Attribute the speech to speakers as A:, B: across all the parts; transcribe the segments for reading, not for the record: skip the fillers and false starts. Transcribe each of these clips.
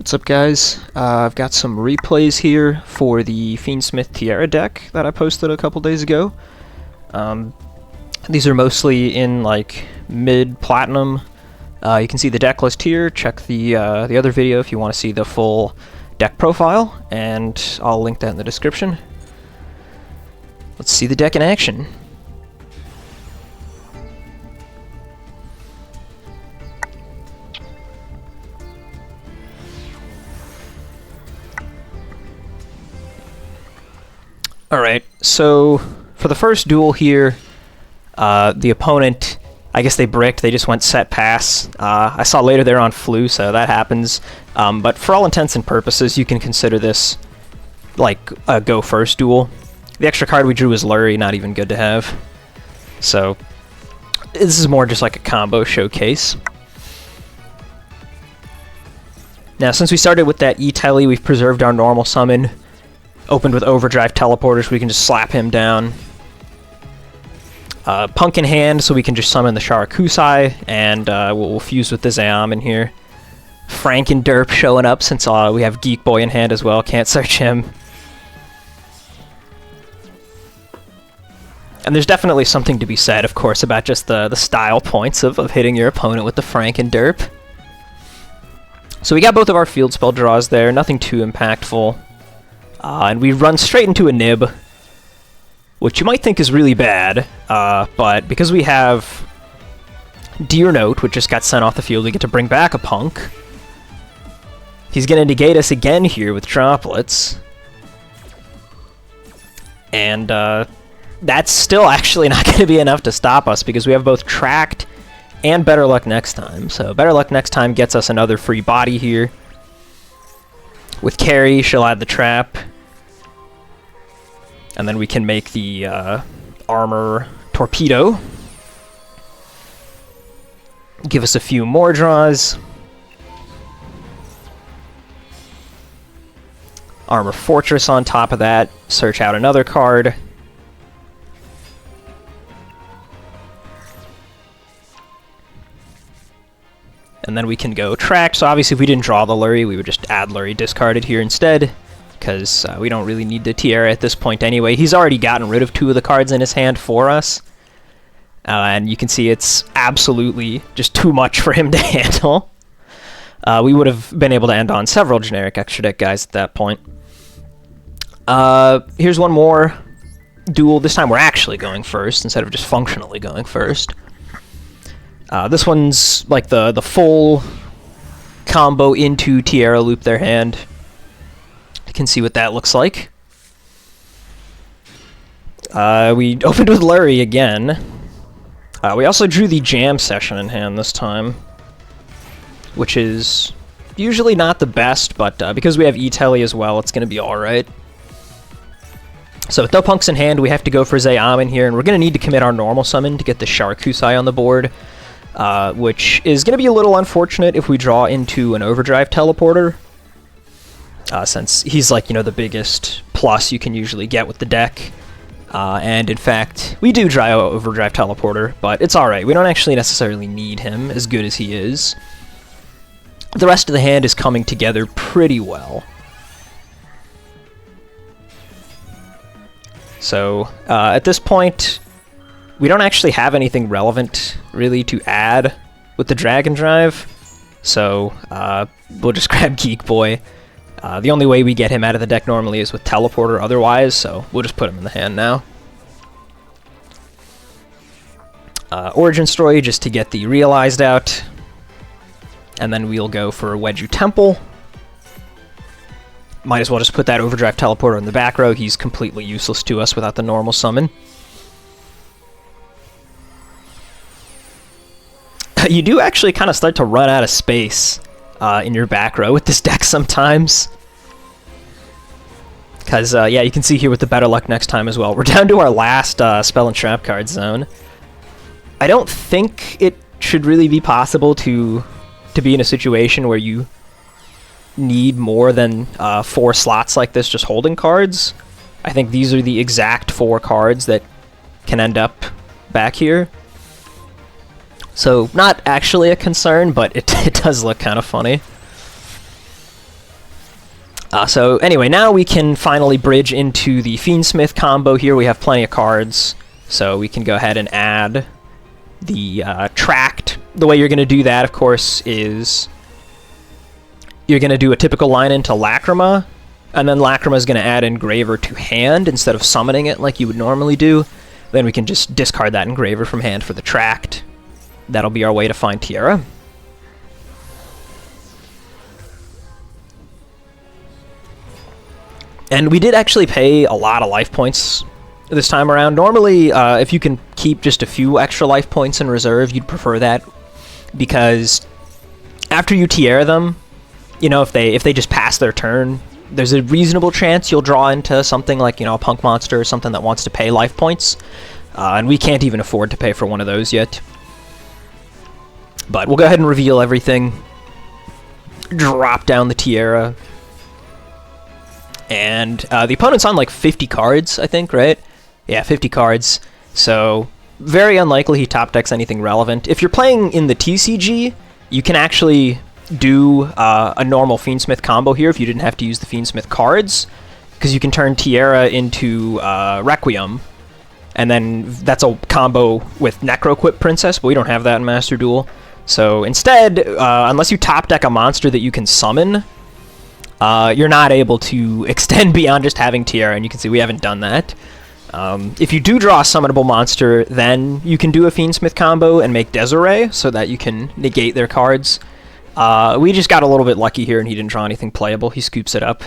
A: What's up, guys? I've got some replays here for the Fiendsmith Tierra deck that I posted a couple days ago. These are mostly in like mid-platinum. You can see the deck list here. Check the other video if you want to see the full deck profile, and I'll link that in the description. Let's see the deck in action. Alright, so for the first duel here, the opponent, I guess they bricked, they just went set pass. I saw later they're on flu, so that happens. But for all intents and purposes, you can consider this like a go first duel. The extra card we drew is Lurie, not even good to have. So this is more just like a combo showcase. Now, since we started with that E-Telly, we've preserved our normal summon. Opened with Overdrive Teleporters, we can just slap him down. Punk in hand, so we can just summon the Sharakusai, and we'll fuse with the Zayam in here. Frankenderp showing up, since we have Geek Boy in hand as well, can't search him. And there's definitely something to be said, of course, about just the style points of hitting your opponent with the Frankenderp. So we got both of our field spell draws there, nothing too impactful. And we run straight into a Nib, which you might think is really bad, but because we have Deer Note, which just got sent off the field, we get to bring back a Punk. He's going to negate us again here with Droplets. And that's still actually not going to be enough to stop us, because we have both Tracked and Better Luck Next Time. So Better Luck Next Time gets us another free body here. With Carry, she'll add the trap. And then we can make the armor torpedo. Give us a few more draws. Armor Fortress on top of that. Search out another card. And then we can go Track. So obviously if we didn't draw the Lurie, we would just add Lurie discarded here instead, because we don't really need the Tierra at this point anyway. He's already gotten rid of 2 of the cards in his hand for us. And you can see it's absolutely just too much for him to handle. We would have been able to end on several generic extra deck guys at that point. Here's one more duel. This time we're actually going first instead of just functionally going first. This one's like the full combo into Tierra loop their hand. You can see what that looks like. We opened with Lurie again. We also drew the Jam Session in hand this time, which is usually not the best, but because we have E-Telly as well, it's going to be alright. So with no punks in hand, we have to go for Zayam in here, and we're going to need to commit our normal summon to get the Sharakusai on the board. Which is going to be a little unfortunate if we draw into an Overdrive Teleporter, since he's like, you know, the biggest plus you can usually get with the deck. And in fact, we do draw Overdrive Teleporter, but it's alright. We don't actually necessarily need him, as good as he is. The rest of the hand is coming together pretty well. So, at this point, we don't actually have anything relevant, really, to add with the Dragon Drive, so we'll just grab Geek Boy. The only way we get him out of the deck normally is with Teleporter otherwise, so we'll just put him in the hand now. Origin Story, just to get the Realized out. And then we'll go for Wedju Temple. Might as well just put that Overdrive Teleporter in the back row. He's completely useless to us without the normal summon. You do actually kind of start to run out of space in your back row with this deck sometimes. Because, yeah, you can see here with the Better Luck Next Time as well. We're down to our last Spell and Trap card zone. I don't think it should really be possible to be in a situation where you need more than 4 slots like this just holding cards. I think these are the exact 4 cards that can end up back here. So, not actually a concern, but it does look kind of funny. So anyway, now we can finally bridge into the Fiendsmith combo here. We have plenty of cards, so we can go ahead and add the Tract. The way you're going to do that, of course, is you're going to do a typical line into Lacrima, and then Lacrima is going to add Engraver to hand instead of summoning it like you would normally do. Then we can just discard that Engraver from hand for the Tract. That'll be our way to find Tierra. And we did actually pay a lot of life points this time around. Normally, if you can keep just a few extra life points in reserve, you'd prefer that, because after you Tierra them, you know, if they just pass their turn, there's a reasonable chance you'll draw into something like, you know, a punk monster or something that wants to pay life points, and we can't even afford to pay for one of those yet. But we'll go ahead and reveal everything, drop down the Tierra. And the opponent's on like 50 cards, I think, right? Yeah, 50 cards. So very unlikely he top decks anything relevant. If you're playing in the TCG, you can actually do a normal Fiendsmith combo here if you didn't have to use the Fiendsmith cards, because you can turn Tierra into Requiem, and then that's a combo with Necroquip Princess, but we don't have that in Master Duel. So instead, unless you top deck a monster that you can summon, you're not able to extend beyond just having Tierra, and you can see we haven't done that. If you do draw a summonable monster, then you can do a Fiendsmith combo and make Desiree so that you can negate their cards. We just got a little bit lucky here and he didn't draw anything playable. He scoops it up.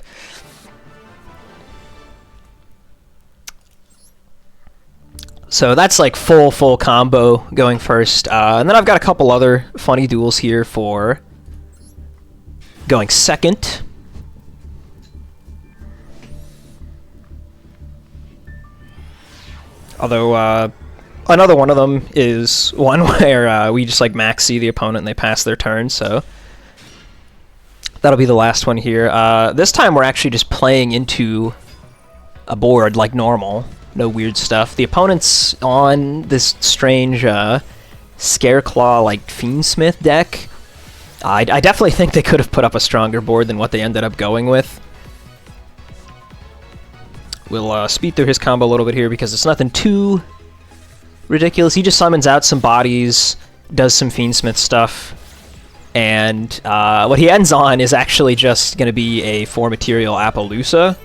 A: So that's like full combo going first. And then I've got a couple other funny duels here for going second. Although, another one of them is one where we just like max C the opponent and they pass their turn, so that'll be the last one here. This time we're actually just playing into a board like normal. No weird stuff. The opponent's on this strange Scareclaw like Fiendsmith deck. I definitely think they could have put up a stronger board than what they ended up going with. We'll speed through his combo a little bit here because it's nothing too ridiculous. He just summons out some bodies, does some Fiendsmith stuff, and what he ends on is actually just going to be a 4-material Appaloosa.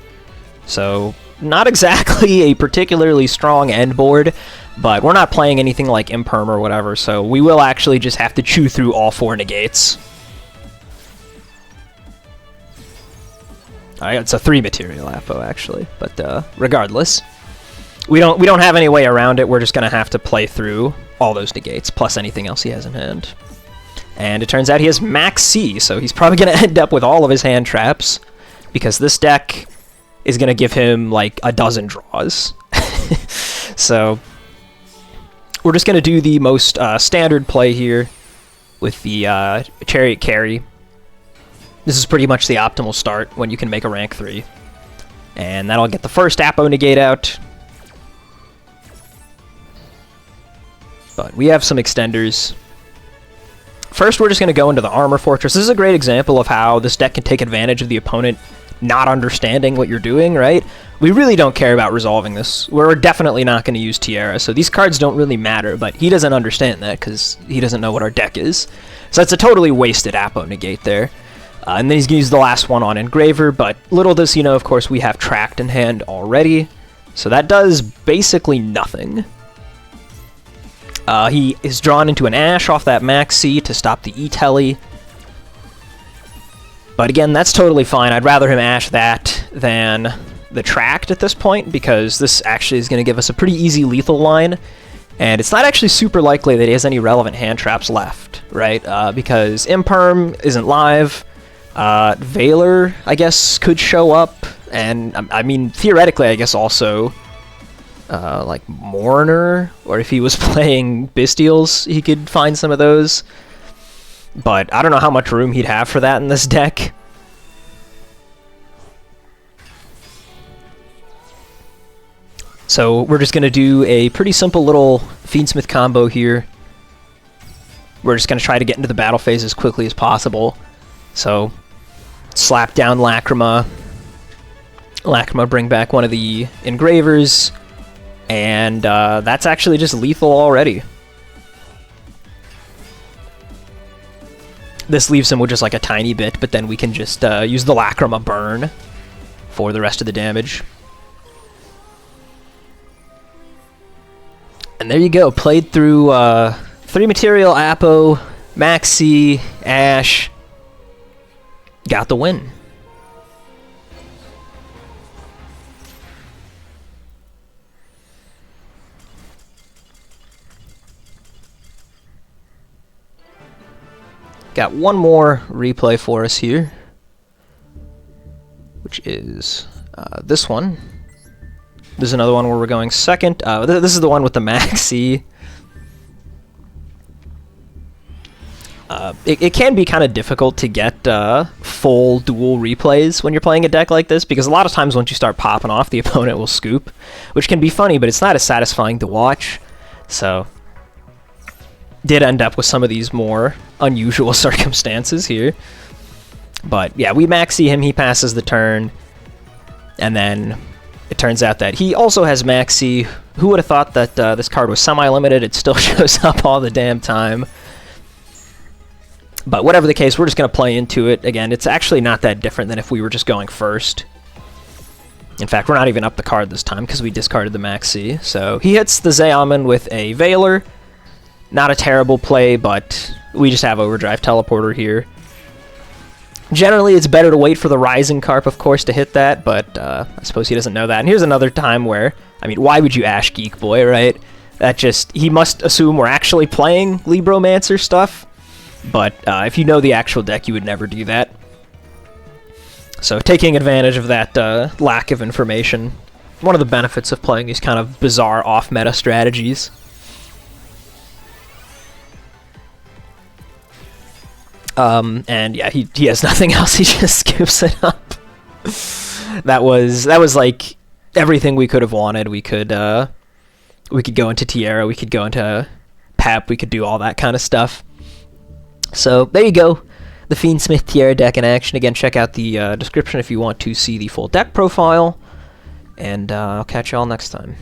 A: So not exactly a particularly strong end board, but we're not playing anything like Imperm or whatever, so we will actually just have to chew through all 4 negates. It's a 3-material Appo actually, but regardless, we don't have any way around it. We're just gonna have to play through all those negates plus anything else he has in hand. And it turns out he has max C, so he's probably gonna end up with all of his hand traps, because this deck is gonna give him like a dozen draws. So we're just gonna do the most standard play here with the Chariot Carry. This is pretty much the optimal start when you can make a rank 3. And that'll get the first Appo negate out. But we have some extenders. First, we're just going to go into the Armor Fortress. This is a great example of how this deck can take advantage of the opponent not understanding what you're doing, right? We really don't care about resolving this. We're definitely not going to use Tierra, so these cards don't really matter, but he doesn't understand that because he doesn't know what our deck is. So that's a totally wasted Appo negate there. And then he's going to use the last one on Engraver, but little does he know, of course, we have Tract in hand already. So that does basically nothing. He is drawn into an Ash off that Max C to stop the E-Telly. But again, that's totally fine. I'd rather him Ash that than the Tract at this point, because this actually is going to give us a pretty easy lethal line. And it's not actually super likely that he has any relevant hand traps left, right? Because Imperm isn't live. Valor, I guess, could show up, and I mean, theoretically, I guess also, like Mourner, or if he was playing Bestials, he could find some of those. But I don't know how much room he'd have for that in this deck. So we're just going to do a pretty simple little Fiendsmith combo here. We're just going to try to get into the battle phase as quickly as possible. So slap down Lacrima, Lacrima bring back one of the engravers, and that's actually just lethal already. This leaves him with just like a tiny bit, but then we can just use the Lacrima burn for the rest of the damage. And there you go, played through 3 material, Apo, Maxi, Ash, got the win. Got one more replay for us here, which is this one. There's another one where we're going second. This is the one with the Maxi. It can be kind of difficult to get full dual replays when you're playing a deck like this, because a lot of times once you start popping off, the opponent will scoop, which can be funny, but it's not as satisfying to watch. So, did end up with some of these more unusual circumstances here. But yeah, we Maxi him, he passes the turn, and then it turns out that he also has Maxi. Who would have thought that this card was semi-limited? It still shows up all the damn time. But whatever the case, we're just going to play into it. Again, it's actually not that different than if we were just going first. In fact, we're not even up the card this time because we discarded the Maxi. So he hits the Zeoman with a Veiler. Not a terrible play, but we just have Overdrive Teleporter here. Generally, it's better to wait for the Rising Carp, of course, to hit that, but I suppose he doesn't know that. And here's another time where, I mean, why would you Ash Geek Boy, right? That just, he must assume we're actually playing Libromancer stuff, but if you know the actual deck, you would never do that. So taking advantage of that lack of information, one of the benefits of playing these kind of bizarre off-meta strategies. And yeah, he has nothing else. He just scoops it up. That was like everything we could have wanted. We could go into Tierra, we could go into Pep, we could do all that kind of stuff. So there you go, the Fiendsmith Tierra deck in action. Again, check out the description if you want to see the full deck profile, and I'll catch you all next time.